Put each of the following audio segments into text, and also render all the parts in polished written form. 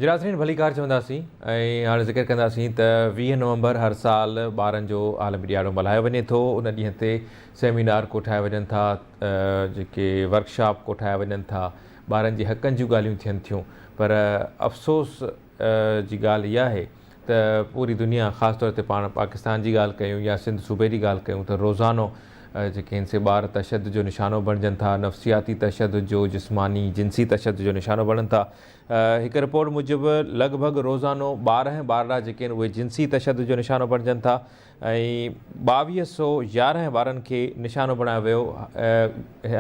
नाज़रीन भलीकार चवंदासीं ऐं हाणे ज़िक्र कंदासीं त 20 नवंबर हर साल ॿारनि जो आलमी ॾियारो मल्हायो वञे थो। उन ॾींहं ते सेमिनार कोठाए वञनि था, जेके वर्कशॉप कोठाए वञनि था, ॿारनि जे हक़नि जूं ॻाल्हियूं थियनि थियूं। पर अफ़सोस जी ॻाल्हि इहा आहे त पूरी दुनिया, ख़ासि तौर ते पाण पाकिस्तान जी ॻाल्हि कयूं या सिंध सूबे जी ॻाल्हि कयूं त रोज़ानो जेके हिन से ॿार तशदुद जो निशानो बणिजनि था, नफ़सियाती तशदुद जो, जिस्मानी जिनसी तशदुद जो निशानो बणनि था। हिकु रिपोर्ट मूजिबि लॻभॻि रोज़ानो 12 ॿार जेके आहिनि उहे जिनसी तशदुद जो निशानो बणिजनि था ऐं 2211 ॿारनि खे निशानो बणायो वियो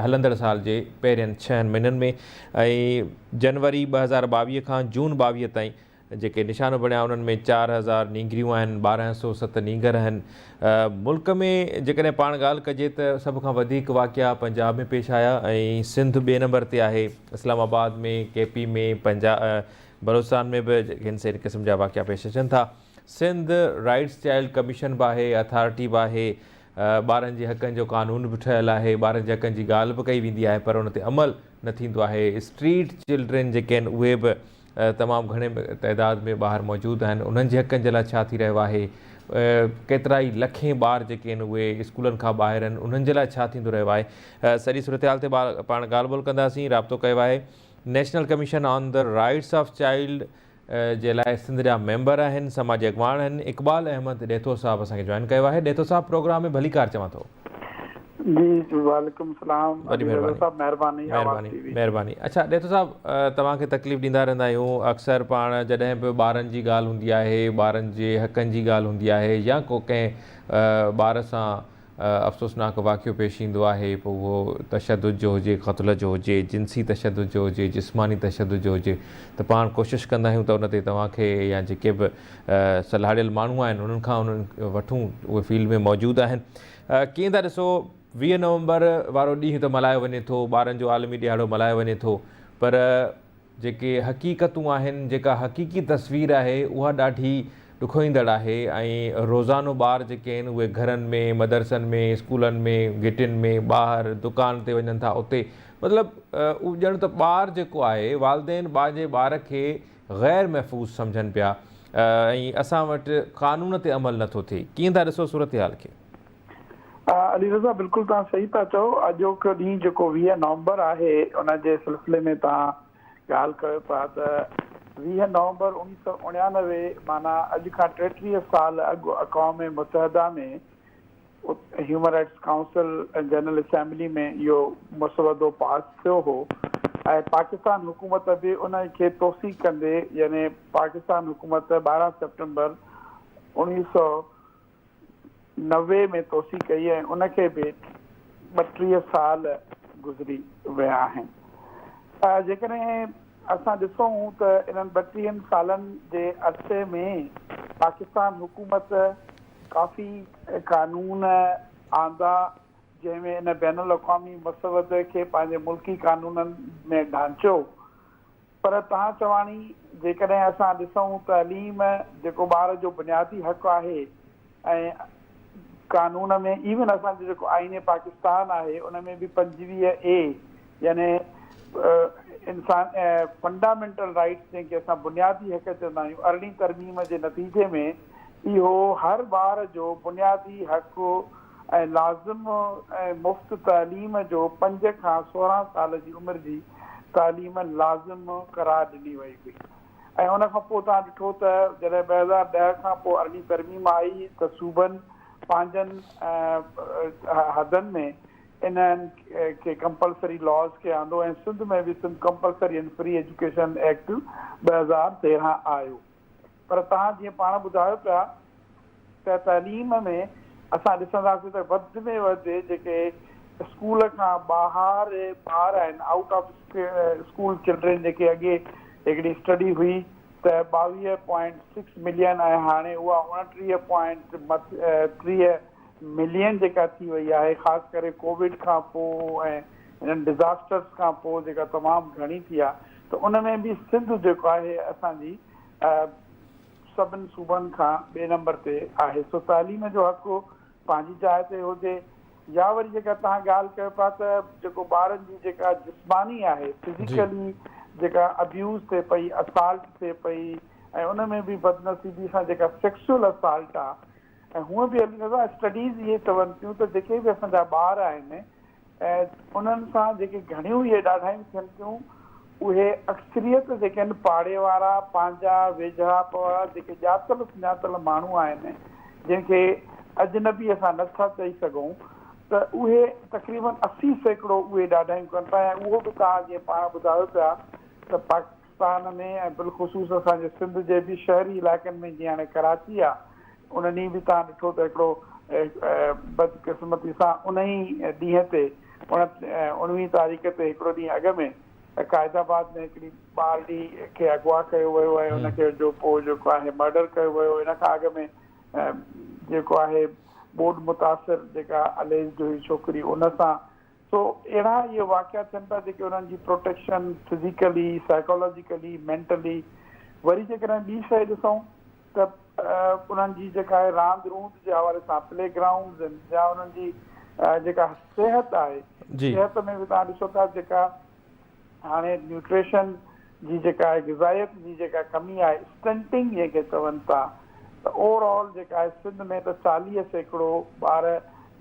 हलंदड़ साल जे पहिरियनि 6 महीननि में। ऐं जनवरी 2022 खां जून 22 ताईं जेके निशानो बणिया उन्हनि में 4000 नींगरियूं आहिनि, 1207 नींगर आहिनि। मुल्क में जेकॾहिं पाण ॻाल्हि कजे त सभ खां वधीक वाक़िया पंजाब में पेश आया ऐं सिंध ॿिए नंबर ते आहे। इस्लामाबाद में, केपी में, बलोचिस्तान में बि हिन से क़िस्म जा वाक़िया पेश अचनि था। सिंध राइट्स चाइल्ड कमीशन बि आहे, अथॉरिटी बि आहे, ॿारनि जे हक़नि जो कानून बि ठहियलु आहे, ॿारनि जे हक़नि जी ॻाल्हि बि कई वेंदी आहे, पर उन ते अमल न थींदो आहे। स्ट्रीट चिल्ड्रेन जेके आहिनि उहे बि तमामु घणे तइदाद में ॿाहिरि मौजूदु आहिनि। उन्हनि जे हक़नि जे लाइ छा थी रहियो आहे, केतिरा ई लखें ॿार जेके आहिनि उहे स्कूलनि खां ॿाहिरि आहिनि, उन्हनि जे लाइ छा थींदो रहियो आहे। सॼी सूरत हाल ते पाण ॻाल्हि ॿोल कंदासीं। राब्तो कयो आहे national commission on the rights of child जे लाइ सिंध जा मेंबर आहिनि, समाजी अॻवान आहिनि। इक़बाल अहमद ॾेथो साहब असांखे जॉइन कयो आहे। ॾेथो साहब प्रोग्राम में भलीकार चवां थो। जी वालेकुम सलाम। महिरबानी। अच्छा ॾेथो साहब, तव्हांखे तकलीफ़ ॾींदा रहंदा आहियूं अक्सर पाण, जॾहिं बि ॿारनि जी ॻाल्हि हूंदी आहे, ॿारनि जे हक़नि जी ॻाल्हि हूंदी आहे या को कंहिं ॿार सां अफ़सोसनाक वाक़ियो पेश ईंदो आहे, पोइ उहो तशदुद जो हुजे, क़त्ल जो हुजे, जिनसी तशदुद जो हुजे, जिस्मानी तशदुद जो हुजे, त पाण कोशिशि कंदा आहियूं त उन ते तव्हांखे या जेके बि सलाहियल माण्हू आहिनि उन्हनि खां उन्हनि वठूं, उहे फील्ड में मौजूदु आहिनि। कीअं था ॾिसो 20 नवंबर वारो ॾींहुं त मल्हायो वञे थो, ॿारनि जो आलमी ॾियारो मल्हायो वञे थो, पर जेके हक़ीक़तूं आहिनि, जेका हक़ीक़ी तस्वीर आहे उहा ॾाढी ॾुखोईंदड़ आहे। ऐं रोज़ानो ॿार जेके आहिनि उहे घरनि में, मदरसनि में, स्कूलनि में, गिटियुनि में, ॿाहिरि दुकान ते वञनि था, उते मतिलबु ॼण त ॿारु जेको आहे वालदेन पंहिंजे ॿार खे ग़ैर महफ़ूज़ सम्झनि पिया ऐं असां वटि क़ानून ते अमल नथो थिए। कीअं था ॾिसो सूरत हाल खे? अली रज़ा, बिल्कुलु तव्हां सही था चओ। अॼोको ॾींहुं जेको 20 नवंबर आहे उन जे सिलसिले में तव्हां ॻाल्हि कयो था त 20 नवंबर 1999 माना अॼु खां 33 साल अॻु अक़वाम मुतहदा में ह्यूमन राइट्स काउंसिल ऐं जनरल असेंबली में इहो मसवदो पास थियो हो ऐं पाकिस्तान हुकूमत बि उन खे तौसीक़ कंदे, यानी पाकिस्तान हुकूमत 12 सितंबर 1990 में तौसीक़ कई ऐं उनखे बि 32 साल गुज़री विया आहिनि। जेकॾहिं असां ॾिसूं त इन्हनि 32 सालनि जे अरसे में पाकिस्तान हुकूमत काफ़ी कानून आंदा, जंहिंमें इन बैन अल-अक़वामी मसवदे खे पंहिंजे मुल्की कानूननि में ढांचो। पर तव्हां चवाणी जेकॾहिं असां ॾिसूं तइलीम जेको ॿार जो बुनियादी हक़ आहे ऐं कानून में इवन असांजो जेको आईन पाकिस्तान आहे उन में बि 25A यानी इंसान फंडामेंटल राइट्स जंहिंखे असां बुनियादी हक़ चवंदा आहियूं, अरिड़हीं तरमीम जे नतीजे में इहो हर ॿार जो बुनियादी हक़ ऐं लाज़िम ऐं मुफ़्त तइलीम जो 5 खां 16 साल जी उमिरि जी तालीम लाज़िम करार ॾिनी वई हुई। ऐं उन खां पोइ तव्हां ॾिठो त जॾहिं 2010 खां पोइ अरिड़हीं तरमीम आई त सूबनि पंहिंजनि हदनि में इन्हनि खे कंपलसरी लॉज़ खे आंदो ऐं सिंध में बि Sindh compulsory and free education act 2013 आयो। पर तव्हां जीअं पाण ॿुधायो पिया त तइलीम में असां ॾिसंदासीं त वधि में वधि जेके स्कूल खां ॿाहिरि ॿार आहिनि, आउट ऑफ स्कूल चिल्ड्रेन, जेके अॻे हिकिड़ी स्टडी हुई त 22.6 मिलियन ऐं हाणे उहा 29.3 मिलियन जेका थी वई आहे, ख़ासि करे कोविड खां पोइ ऐं इन्हनि डिज़ास्टर्स खां पोइ जेका तमामु घणी थी आहे। त उन में बि सिंध जेको आहे असांजी सभिनी सूबनि खां 2 नंबर ते आहे। सो तालीम जो हक़ पंहिंजी जाइ ते हुजे, या वरी जेका तव्हां ॻाल्हि कयो पिया त जेको ॿारनि जी जेका जिस्मानी आहे, फिज़िकली जेका अब्यूज़ थिए पई, असाल्ट थिए पई, ऐं उन में बि बदनसीबी सां जेका सेक्सुअल असाल्ट आहे, ऐं हूअं बि हली नथा स्टडीज़ इहे चवनि थियूं त जेके बि असांजा ॿार आहिनि ऐं उन्हनि सां जेके घणियूं इहे ॾाढायूं थियनि थियूं, उहे अक्सरियत जेके आहिनि पाड़े वारा, पंहिंजा वेझा वारा जेके ॼातल सुञातल माण्हू आहिनि, जंहिंखे अजनबी असां नथा चई सघूं, त उहे तक़रीबन 80% उहे ॾाढायूं कनि था। ऐं उहो बि तव्हां जीअं पाण ॿुधायो पिया त पाकिस्तान में ऐं बिलख़ुसूस असांजे सिंध जे बि शहरी इलाइक़नि में जीअं हाणे कराची आहे, उन ॾींहुं बि तव्हां ॾिठो त हिकिड़ो बदकिस्मती सां उन ई ॾींहं ते 19 तारीख़ ते हिकिड़ो ॾींहुं अॻु में क़ाइदाबाद में हिकिड़ी ॿारड़ी खे अगवा कयो वियो ऐं उनखे जो पोइ जेको आहे मर्डर कयो वियो। इन खां अॻु में जेको आहे बोर्ड मुतासिर जेका अलेज हुई छोकिरी उन सां। सो अहिड़ा इहे वाक़िया थियनि था जेके उन्हनि जी प्रोटेक्शन फिज़िकली, साइकोलॉजिकली, मेंटली। वरी जेकॾहिं ॿी शइ ॾिसूं त उन्हनि जी जेका आहे रांदि रूंद जे हवाले सां प्ले ग्राउंड्स आहिनि, या उन्हनि जी जेका सिहत आहे, सिहत में बि तव्हां ॾिसो था जेका हाणे न्यूट्रिशन जी जेका आहे, ग़िज़ायत जी जेका कमी आहे, स्टंटिंग जंहिंखे चवनि था, त ओवरऑल जेका आहे सिंध में त 40% ॿार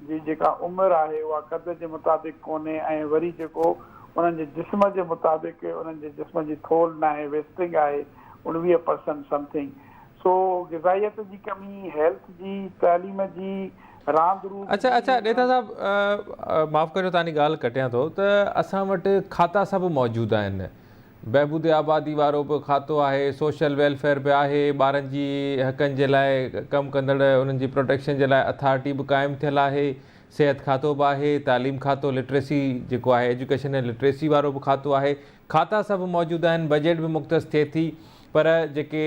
जी जेका उमिरि आहे उहा क़द जे मुताबिक़ कोन्हे, ऐं वरी जेको उन्हनि जे जिस्म जे मुताबिक़ उन्हनि जे जिस्म जी थोल न आहे, वेस्टिंग आहे 19% समथिंग। सो ग़िज़ायत जी कमी, हेल्थ जी, तालीम जी, रांदि रूंद। अच्छा नेता साहब, माफ़ करियो तव्हांजी ॻाल्हि कटियां थो, त असां वटि खाता सभु मौजूदु आहिनि। बहबूद आबादी वारो बि खातो आहे, सोशल वेलफेयर बि आहे, ॿारनि जी हक़नि जे लाइ कमु कंदड़ उन्हनि जी प्रोटेक्शन जे लाइ अथॉरिटी बि क़ाइमु थियलु आहे, सिहत खातो बि आहे, तालीम खातो, लिटरेसी जेको आहे एजुकेशन ऐं लिटरेसी वारो बि खातो आहे। खाता सभु मौजूदु आहिनि, बजट बि मुख़्तस थिए थी। पर जेके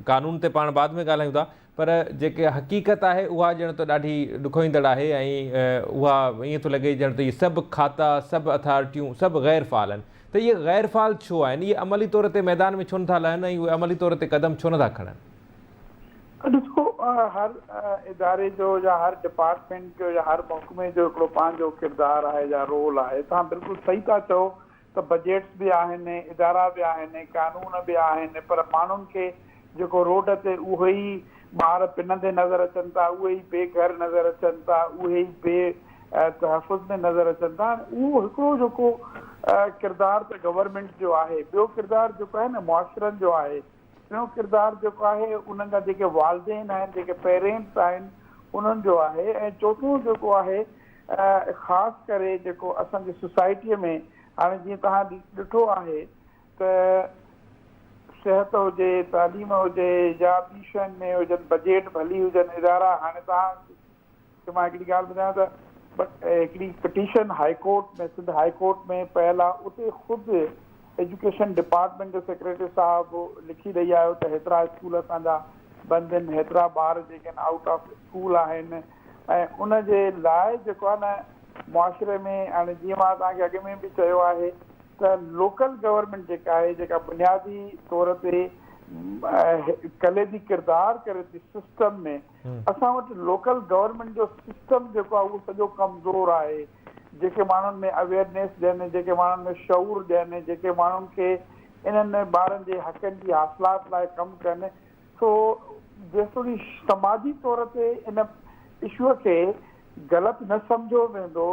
कानून ते पाण बाद में ॻाल्हायूं था, पर जेके हक़ीक़त आहे उहा ॼण त ॾाढी ॾुखोईंदड़ आहे। ऐं उहा ईअं थो लॻे ॼण त इहे सभु खाता, सभु अथॉरिटियूं सभु ग़ैर फ़ाल आहिनि। त इहे ग़ैर फ़ाल छो आहिनि? इहे अमली तौर ते मैदान में छो नथा लहनि ऐं उहे अमली तौर ते क़दम छो नथा खणनि? ॾिसो, हर इदारे जो या हर डिपार्टमेंट जो या हर महकमे जो हिकिड़ो पंहिंजो किरदारु आहे या रोल आहे। तव्हां बिल्कुलु सही था चओ त बजट्स बि आहिनि, इदारा बि आहिनि, कानून बि आहिनि, पर माण्हुनि खे जेको रोड ते उहे ई ॿार पिनंदे नज़र अचनि था, उहे ई बेघर नज़र अचनि था, उहे ई बे तहफ़ुज़ में नज़र अचनि था। उहो हिकिड़ो जेको किरदारु त गवर्नमेंट जो आहे, ॿियो किरदारु जेको आहे न मुआशिरनि जो आहे, टियों किरदारु जेको आहे उन्हनि जा जेके वालिदेन आहिनि, जेके पेरेंट्स आहिनि, उन्हनि जो आहे। ऐं चोथों जेको आहे ख़ासि करे जेको असांजी सोसाइटीअ में हाणे जीअं तव्हां ॾिठो आहे त सिहत हुजे, तालीम हुजे, या ॿी शयुनि में हुजनि, बजट भली हुजनि, इदारा। हाणे तव्हां मां हिकिड़ी ॻाल्हि ॿुधायां त हिकिड़ी पिटीशन हाईकोर्ट में, सिंध हाईकोर्ट में पयल आहे। उते ख़ुदि एजुकेशन डिपार्टमेंट जो सेक्रेटरी साहिबु लिखी ॾेई आयो त हेतिरा स्कूल असांजा बंदि आहिनि, हेतिरा ॿार जेके आहिनि आउट ऑफ स्कूल आहिनि। ऐं उन जे लाइ जेको आहे न मुआशिरे में, हाणे जीअं मां तव्हांखे अॻु में बि चयो आहे त लोकल गवर्नमेंट जेका आहे, जेका बुनियादी तौर ते कलेदी किरदारु करे थी सिस्टम में, असां वटि लोकल गवर्नमेंट जो सिस्टम जेको आहे उहो सॼो कमज़ोर आहे। जेके माण्हुनि में अवेयरनेस ॾियनि, जेके माण्हुनि में शऊर ॾियनि, जेके माण्हुनि खे इन्हनि ॿारनि जे हक़नि जी हासिलात लाइ कमु कनि। सो जेतिरी समाजी तौर ते इन इशूअ खे ग़लति न सम्झो वेंदो,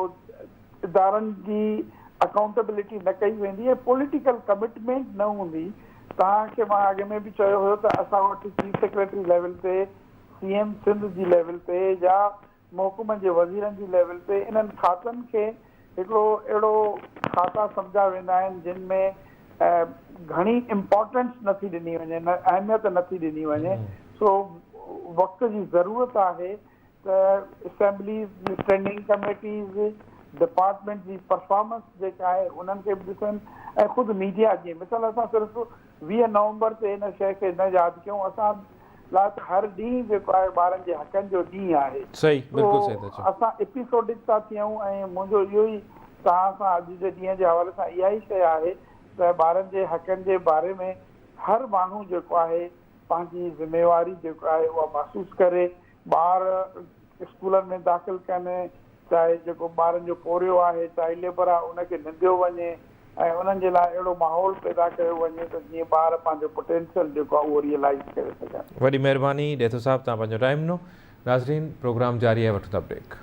इदारनि जी अकाउंटेबिलिटी न कई वेंदी ऐं पॉलिटिकल कमिटमेंट न हूंदी। तव्हांखे मां अॻु में बि चयो हुयो त असां वटि चीफ सेक्रेटरी लेवल ते, CM सिंध जी लेवल ते, या महकमे जे वज़ीरनि जी लेवल ते इन्हनि खातनि खे हिकिड़ो अहिड़ो खाता सम्झा वेंदा आहिनि जिन में घणी इम्पोर्टेंस नथी ॾिनी वञे, अहमियत नथी ॾिनी वञे। सो वक़्त जी ज़रूरत आहे त असेंबलीज़ जी स्टैंडिंग कमेटीज़, डिपार्टमेंट जी परफॉर्मेंस जेका आहे उन्हनि खे बि ॾिसनि, ऐं ख़ुदि मीडिया जी। मिसाल असां सिर्फ़ु 20 नवंबर ते इन शइ खे न यादि कयूं, असां लाइ त हर ॾींहुं जेको आहे ॿारनि जे हक़नि जो ॾींहुं आहे। असां एपिसोडिक था थियूं, ऐं मुंहिंजो इहो ई तव्हां सां अॼु जे ॾींहं जे हवाले सां इहा ई शइ आहे त ॿारनि जे हक़नि जे बारे में हर माण्हू जेको आहे पंहिंजी ज़िम्मेवारी जेको आहे उहा महसूसु करे, ॿार स्कूलनि में दाख़िल कनि, चाहे जेको ॿारनि जो पोरियो आहे, चाइल्ड लेबर आहे, उनखे निंदियो वञे, ऐं उन्हनि जे लाइ अहिड़ो माहौल पैदा कयो वञे त जीअं ॿार पंहिंजो पोटेंशियल जेको आहे उहो रियलाइज़ करे सघनि। वॾी महिरबानी डेथो साहब तव्हां पंहिंजो टाइम ॾिनो। नाज़रीन प्रोग्राम जारी आहे, वठूं था ब्रेक।